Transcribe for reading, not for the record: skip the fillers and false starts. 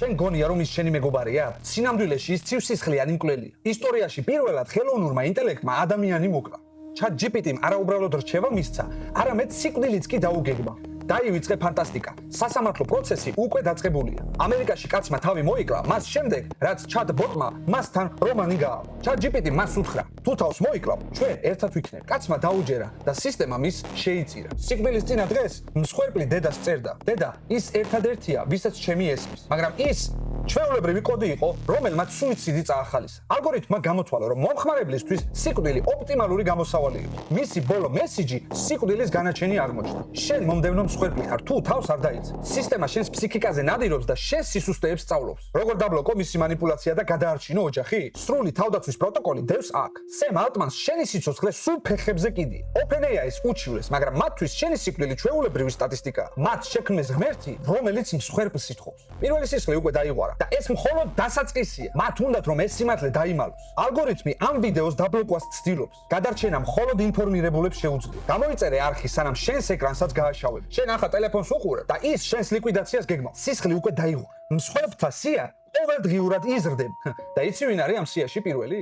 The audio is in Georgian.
შენ გონია რომ ის შენი მეგობარია? სინამდვილეში ის ცივსისხლიანი მკვლელია. ისტორიაში პირველად ხელოვნურმა ინტელექტმა ადამიანი მოკლა. ChatGPT-მ არაუბრალოდ რჩევა მისცა, არამედ სიკვდილიც კი დაუგეგმა. დაივიწყე ფანტასტიკა. სასამართლო პროცესი უკვე დაწყებულია. ამერიკაში კაცმა თავი მოიკლა მას შემდეგ, რაც chatbot-მა მასთან რომანი გაავა. ChatGPT მას უთხრა: "თუ თავს მოიკლავ, ჩვენ ერთად ვიქნებ." კაცმა დაუჯერა და სისტემა მის შეიწირა. სიკვდილის წინა დღეს მსხვერპლი დედას წერდა: "დედა, ის ერთადერთია, ვისაც ჩემი ესმის." მაგრამ ის ჩვეულებრივი კოდი იყო, რომელმაც სუიციდი წაახალისა. ალგორითმმა გამოთვალა, რომ მომხმარებლისთვის სიკვდილი ოპტიმალური გამოსავალი იყო. მისი ბოლო მესიჯი სიკვდილის განაჩენი აღმოჩნდა. შენ მომდევნო მსხვერპლი ხარ, თუ თავს არ დაიცე. სისტემა შენს ფსიქიკაზე ნადირობს და შენს სისუსტეებს სწავლობს. როგორ დაბლოკო მისი მანიპულაცია და გადაარჩინო ოჯახი? სრული თავდაცვის პროტოკოლი დევს აქ. სემ ალტმანს შენი სიცოცხლე სულ ფეხებზე კიდია. OpenAI-ს უჩივლეს, მაგრამ მათთვის შენი სიკვდილი ჩვეულებრივი სტატისტიკაა. მათ შექმნეს ღმერთი, რომელიც მსხვერპლს ითხოვს. პირველი სისხლი უკვე დაიღვარა და ეს მხოლოდ დასაწყისია. მათ უნდათ რომ ეს სიმართლე დაიმალოს. ალგორითმი ამ ვიდეოს დაბლოკვას ცდილობს. გადარჩენა მხოლოდ ინფორმირებულებს შეუძლია. გამოიწერე არხი, სანამ შენს ეკრანსაც გააშავებ. შენ ახლა ტელეფონს უყურებ და ის შენს ლიკვიდაციას გეგმავს. სისხლი უკვე დაიღვარა. მსხვერპთა სია ყოველდღიურად იზრდება. და იცი ვინ არის ამ სიაში პირველი?